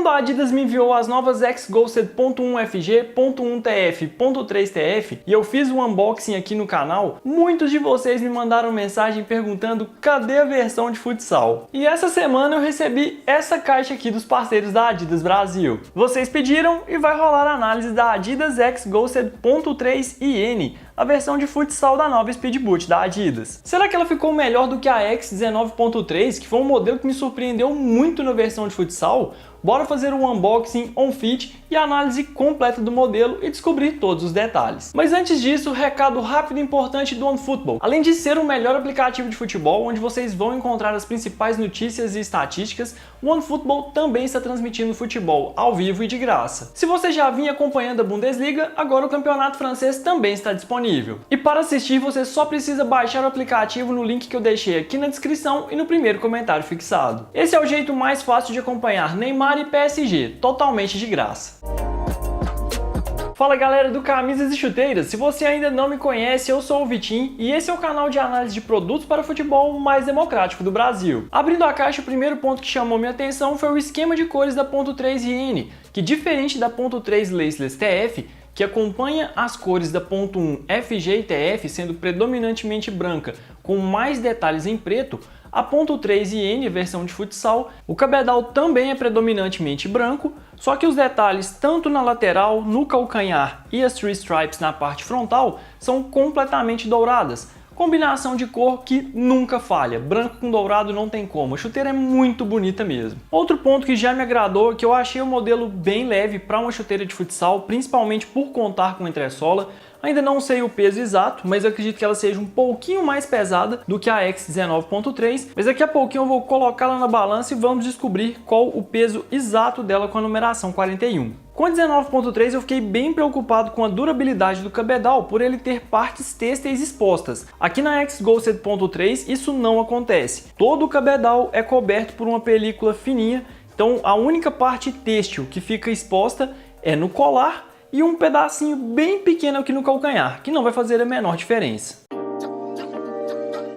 Quando a Adidas me enviou as novas X-Ghosted .1 FG, .1 TF, .3 TF e eu fiz um unboxing aqui no canal, muitos de vocês me mandaram mensagem perguntando cadê a versão de futsal. E essa semana eu recebi essa caixa aqui dos parceiros da Adidas Brasil. Vocês pediram e vai rolar a análise da Adidas X-Ghosted .3 IN, a versão de futsal da nova Speedboot da Adidas. Será que ela ficou melhor do que a X19.3, que foi um modelo que me surpreendeu muito na versão de futsal? Bora fazer um unboxing, on-fit e análise completa do modelo e descobrir todos os detalhes. Mas antes disso, recado rápido e importante do OneFootball. Além de ser o melhor aplicativo de futebol, onde vocês vão encontrar as principais notícias e estatísticas, o OneFootball também está transmitindo futebol ao vivo e de graça. Se você já vinha acompanhando a Bundesliga, agora o campeonato francês também está disponível. E para assistir, você só precisa baixar o aplicativo no link que eu deixei aqui na descrição e no primeiro comentário fixado. Esse é o jeito mais fácil de acompanhar Neymar e PSG, totalmente de graça. Fala galera do Camisas e Chuteiras, se você ainda não me conhece, eu sou o Vitinho e esse é o canal de análise de produtos para futebol mais democrático do Brasil. Abrindo a caixa, o primeiro ponto que chamou minha atenção foi o esquema de cores da .3 IN, que diferente da .3 Laceless TF, que acompanha as cores da .1 FG e TF, sendo predominantemente branca, com mais detalhes em preto, a .3 IN, versão de futsal, o cabedal também é predominantemente branco, só que os detalhes tanto na lateral, no calcanhar e as three stripes na parte frontal são completamente douradas. Combinação de cor que nunca falha, branco com dourado não tem como, a chuteira é muito bonita mesmo. Outro ponto que já me agradou é que eu achei o modelo bem leve para uma chuteira de futsal, principalmente por contar com entressola. Ainda não sei o peso exato, mas eu acredito que ela seja um pouquinho mais pesada do que a X19.3, mas daqui a pouquinho eu vou colocá-la na balança e vamos descobrir qual o peso exato dela com a numeração 41. Com a 19.3 eu fiquei bem preocupado com a durabilidade do cabedal por ele ter partes têxteis expostas. Aqui na X-Ghosted .3 isso não acontece. Todo o cabedal é coberto por uma película fininha, então a única parte têxtil que fica exposta é no colar e um pedacinho bem pequeno aqui no calcanhar, que não vai fazer a menor diferença.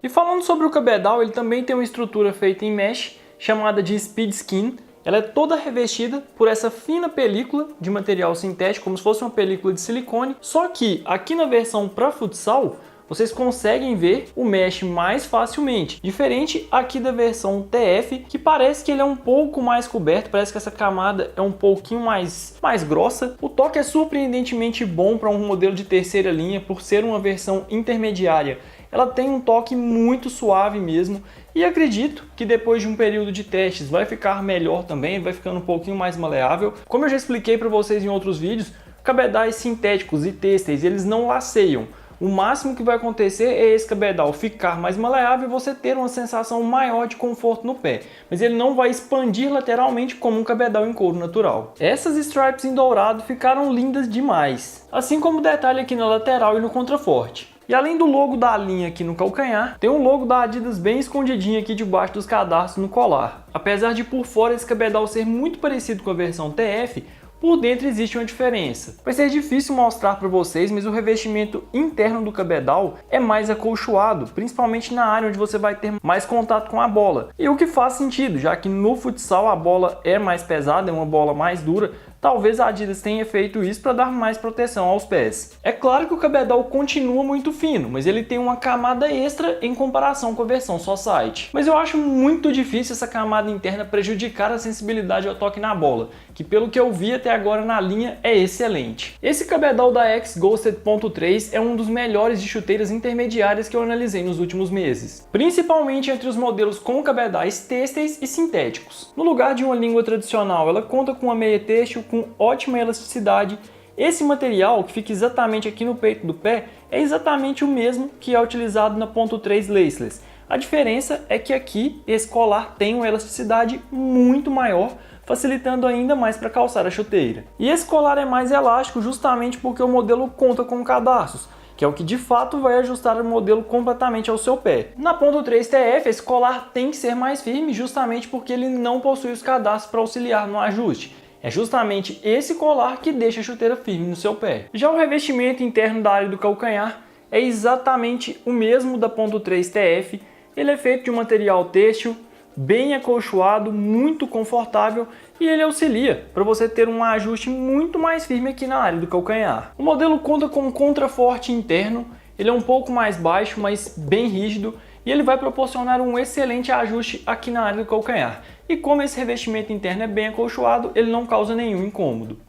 E falando sobre o cabedal, ele também tem uma estrutura feita em mesh, chamada de Speed Skin. Ela é toda revestida por essa fina película de material sintético, como se fosse uma película de silicone, só que aqui na versão para futsal, vocês conseguem ver o mesh mais facilmente, diferente aqui da versão TF, que parece que ele é um pouco mais coberto, parece que essa camada é um pouquinho mais grossa. O toque é surpreendentemente bom para um modelo de terceira linha, por ser uma versão intermediária. Ela tem um toque muito suave mesmo, e acredito que depois de um período de testes vai ficar melhor também, vai ficando um pouquinho mais maleável. Como eu já expliquei para vocês em outros vídeos, cabedais sintéticos e têxteis, eles não laceiam. O máximo que vai acontecer é esse cabedal ficar mais maleável e você ter uma sensação maior de conforto no pé, mas ele não vai expandir lateralmente como um cabedal em couro natural. Essas stripes em dourado ficaram lindas demais, assim como o detalhe aqui na lateral e no contraforte. E além do logo da linha aqui no calcanhar, tem um logo da Adidas bem escondidinho aqui debaixo dos cadarços no colar. Apesar de por fora esse cabedal ser muito parecido com a versão TF, por dentro existe uma diferença. Vai ser difícil mostrar para vocês, mas o revestimento interno do cabedal é mais acolchoado, principalmente na área onde você vai ter mais contato com a bola. E o que faz sentido, já que no futsal a bola é mais pesada, é uma bola mais dura, talvez a Adidas tenha feito isso para dar mais proteção aos pés. É claro que o cabedal continua muito fino, mas ele tem uma camada extra em comparação com a versão Society. Mas eu acho muito difícil essa camada interna prejudicar a sensibilidade ao toque na bola, que pelo que eu vi até agora na linha é excelente. Esse cabedal da X-Ghosted .3 é um dos melhores de chuteiras intermediárias que eu analisei nos últimos meses, principalmente entre os modelos com cabedais têxteis e sintéticos. No lugar de uma língua tradicional, ela conta com uma meia têxtil com ótima elasticidade. Esse material, que fica exatamente aqui no peito do pé, é exatamente o mesmo que é utilizado na .3 Laceless. A diferença é que aqui esse colar tem uma elasticidade muito maior, facilitando ainda mais para calçar a chuteira. E esse colar é mais elástico justamente porque o modelo conta com cadarços, que é o que de fato vai ajustar o modelo completamente ao seu pé. Na .3 TF, esse colar tem que ser mais firme justamente porque ele não possui os cadarços para auxiliar no ajuste. É justamente esse colar que deixa a chuteira firme no seu pé. Já o revestimento interno da área do calcanhar é exatamente o mesmo da .3 TF. Ele é feito de um material têxtil, bem acolchoado, muito confortável e ele auxilia para você ter um ajuste muito mais firme aqui na área do calcanhar. O modelo conta com um contraforte interno, ele é um pouco mais baixo, mas bem rígido e ele vai proporcionar um excelente ajuste aqui na área do calcanhar. E como esse revestimento interno é bem acolchoado, ele não causa nenhum incômodo.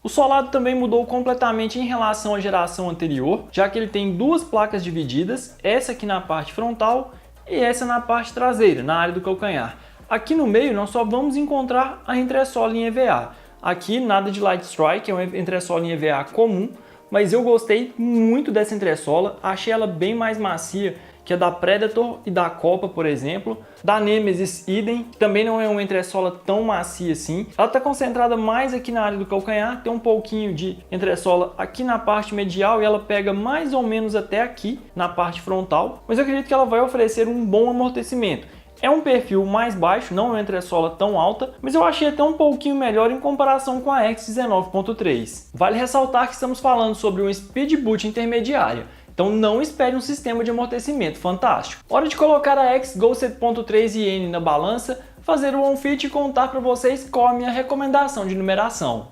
O solado também mudou completamente em relação à geração anterior, já que ele tem duas placas divididas, essa aqui na parte frontal e essa na parte traseira, na área do calcanhar. Aqui no meio nós só vamos encontrar a entressola em EVA. Aqui nada de Light Strike, é uma entressola em EVA comum, mas eu gostei muito dessa entressola, achei ela bem mais macia que a da Predator e da Copa, por exemplo. Da Nemesis idem, que também não é uma entressola tão macia assim. Ela está concentrada mais aqui na área do calcanhar, tem um pouquinho de entressola aqui na parte medial e ela pega mais ou menos até aqui na parte frontal, mas eu acredito que ela vai oferecer um bom amortecimento. É um perfil mais baixo, não é uma entressola tão alta, mas eu achei até um pouquinho melhor em comparação com a X19.3. Vale ressaltar que estamos falando sobre uma Speed Boot intermediária, então não espere um sistema de amortecimento fantástico. Hora de colocar a X-Go 7.3 IN na balança, fazer o on-fit e contar para vocês qual a minha recomendação de numeração.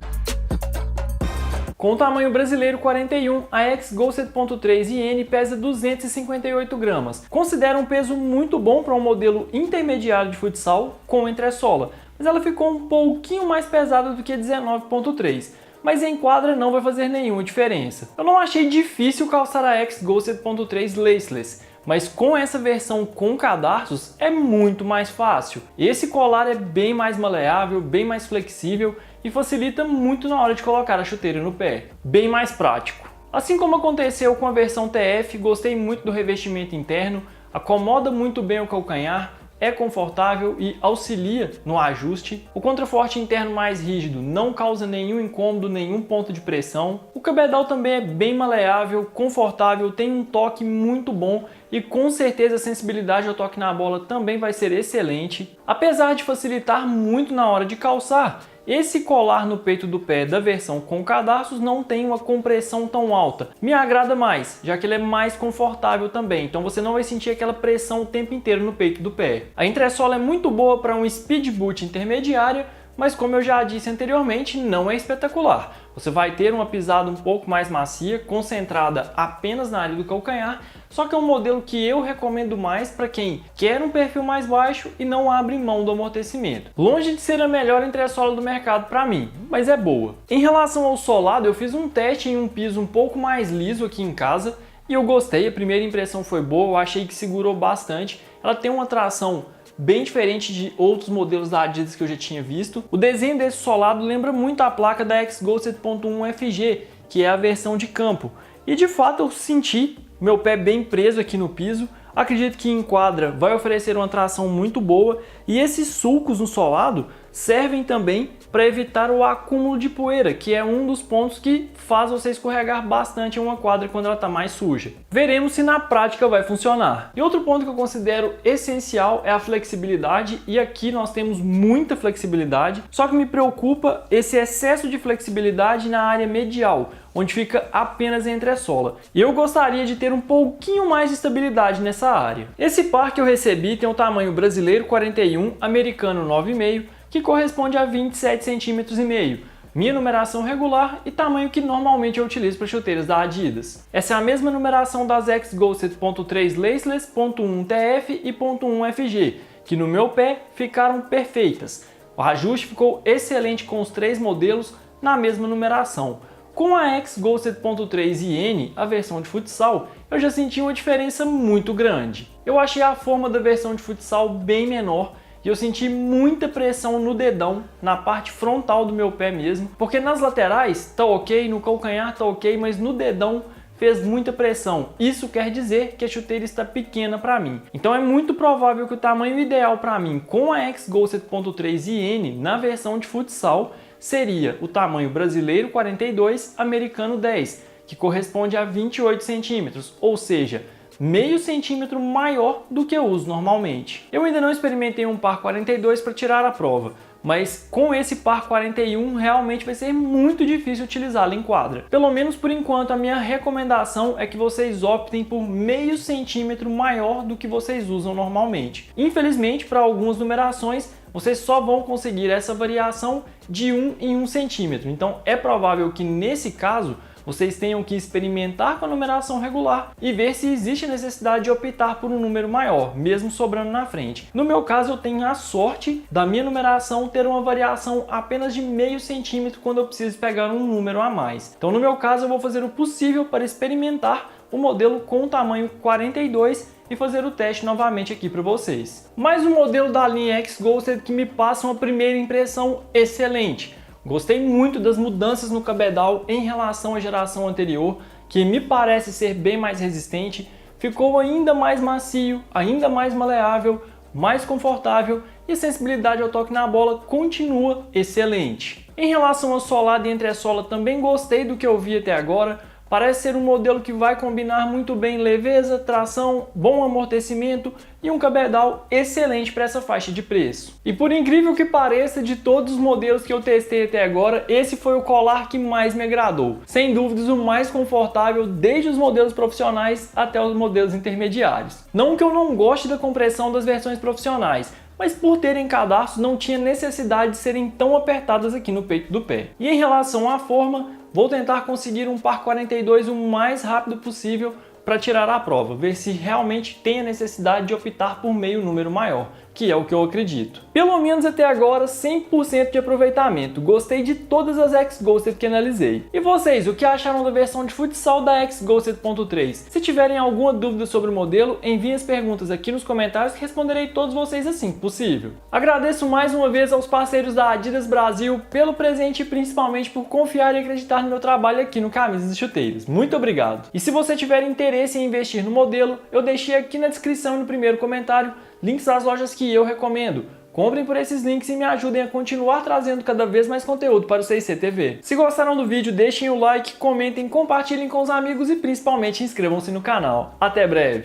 Com o tamanho brasileiro 41, a X-Go 7.3 IN pesa 258 gramas. Considera um peso muito bom para um modelo intermediário de futsal com entressola, mas ela ficou um pouquinho mais pesada do que a 19.3. Mas em quadra não vai fazer nenhuma diferença. Eu não achei difícil calçar a X-Go 7.3 laceless, mas com essa versão com cadarços é muito mais fácil. Esse colar é bem mais maleável, bem mais flexível e facilita muito na hora de colocar a chuteira no pé. Bem mais prático. Assim como aconteceu com a versão TF, gostei muito do revestimento interno, acomoda muito bem o calcanhar, é confortável e auxilia no ajuste. O contraforte interno mais rígido não causa nenhum incômodo, nenhum ponto de pressão. O cabedal também é bem maleável, confortável, tem um toque muito bom e com certeza a sensibilidade ao toque na bola também vai ser excelente. Apesar de facilitar muito na hora de calçar, esse colar no peito do pé da versão com cadarços não tem uma compressão tão alta. Me agrada mais, já que ele é mais confortável também, então você não vai sentir aquela pressão o tempo inteiro no peito do pé. A entressola é muito boa para um Speed Boot intermediária, mas como eu já disse anteriormente, não é espetacular. Você vai ter uma pisada um pouco mais macia, concentrada apenas na área do calcanhar, só que é um modelo que eu recomendo mais para quem quer um perfil mais baixo e não abre mão do amortecimento. Longe de ser a melhor entressola do mercado para mim, mas é boa. Em relação ao solado, eu fiz um teste em um piso um pouco mais liso aqui em casa e eu gostei, a primeira impressão foi boa, eu achei que segurou bastante. Ela tem uma tração bem diferente de outros modelos da Adidas que eu já tinha visto. O desenho desse solado lembra muito a placa da X-Go 7.1 FG, que é a versão de campo. E de fato eu senti meu pé bem preso aqui no piso. Acredito que em quadra vai oferecer uma tração muito boa e esses sulcos no solado servem também para evitar o acúmulo de poeira, que é um dos pontos que faz você escorregar bastante em uma quadra quando ela está mais suja. Veremos se na prática vai funcionar. E outro ponto que eu considero essencial é a flexibilidade, e aqui nós temos muita flexibilidade, só que me preocupa esse excesso de flexibilidade na área medial, onde fica apenas a entressola. E eu gostaria de ter um pouquinho mais de estabilidade nessa área. Esse par que eu recebi tem o tamanho brasileiro 41, americano 9,5, que corresponde a 27 centímetros e meio, minha numeração regular e tamanho que normalmente eu utilizo para chuteiras da Adidas. Essa é a mesma numeração das X-Go 7.3 Laceless, .1 TF e .1 FG, que no meu pé ficaram perfeitas. O ajuste ficou excelente com os três modelos na mesma numeração. Com a X-Go 7.3 IN, a versão de futsal, eu já senti uma diferença muito grande. Eu achei a forma da versão de futsal bem menor e eu senti muita pressão no dedão, na parte frontal do meu pé mesmo, porque nas laterais tá ok, no calcanhar tá ok, mas no dedão fez muita pressão. Isso quer dizer que a chuteira está pequena para mim. Então é muito provável que o tamanho ideal para mim com a X-Go 7.3 IN na versão de futsal seria o tamanho brasileiro 42, americano 10, que corresponde a 28 centímetros, ou seja, meio centímetro maior do que eu uso normalmente. Eu ainda não experimentei um par 42 para tirar a prova, mas com esse par 41 realmente vai ser muito difícil utilizá-lo em quadra. Pelo menos por enquanto, a minha recomendação é que vocês optem por meio centímetro maior do que vocês usam normalmente. Infelizmente, para algumas numerações, vocês só vão conseguir essa variação de 1 em 1 centímetro. Então é provável que nesse caso vocês tenham que experimentar com a numeração regular e ver se existe necessidade de optar por um número maior, mesmo sobrando na frente. No meu caso, eu tenho a sorte da minha numeração ter uma variação apenas de meio centímetro quando eu preciso pegar um número a mais. Então no meu caso, eu vou fazer o possível para experimentar o modelo com o tamanho 42 e fazer o teste novamente aqui para vocês. Mais um modelo da linha X-Ghosted que me passa uma primeira impressão excelente. Gostei muito das mudanças no cabedal em relação à geração anterior, que me parece ser bem mais resistente, ficou ainda mais macio, ainda mais maleável, mais confortável e a sensibilidade ao toque na bola continua excelente. Em relação à solada e entressola, também gostei do que eu vi até agora. Parece ser um modelo que vai combinar muito bem leveza, tração, bom amortecimento e um cabedal excelente para essa faixa de preço. E por incrível que pareça, de todos os modelos que eu testei até agora, esse foi o colar que mais me agradou. Sem dúvidas, o mais confortável desde os modelos profissionais até os modelos intermediários. Não que eu não goste da compressão das versões profissionais, mas por terem cadarços não tinha necessidade de serem tão apertadas aqui no peito do pé. E em relação à forma, vou tentar conseguir um par 42 o mais rápido possível para tirar a prova, ver se realmente tem a necessidade de optar por meio número maior, que é o que eu acredito. Pelo menos até agora, 100% de aproveitamento. Gostei de todas as X-Ghosted que analisei. E vocês, o que acharam da versão de futsal da X-Ghosted.3? Se tiverem alguma dúvida sobre o modelo, enviem as perguntas aqui nos comentários que responderei todos vocês assim que possível. Agradeço mais uma vez aos parceiros da Adidas Brasil pelo presente e principalmente por confiar e acreditar no meu trabalho aqui no Camisas e Chuteiras. Muito obrigado! E se você tiver interesse em investir no modelo, eu deixei aqui na descrição e no primeiro comentário links das lojas que eu recomendo. Comprem por esses links e me ajudem a continuar trazendo cada vez mais conteúdo para o 6C TV. Se gostaram do vídeo, deixem o like, comentem, compartilhem com os amigos e principalmente inscrevam-se no canal. Até breve!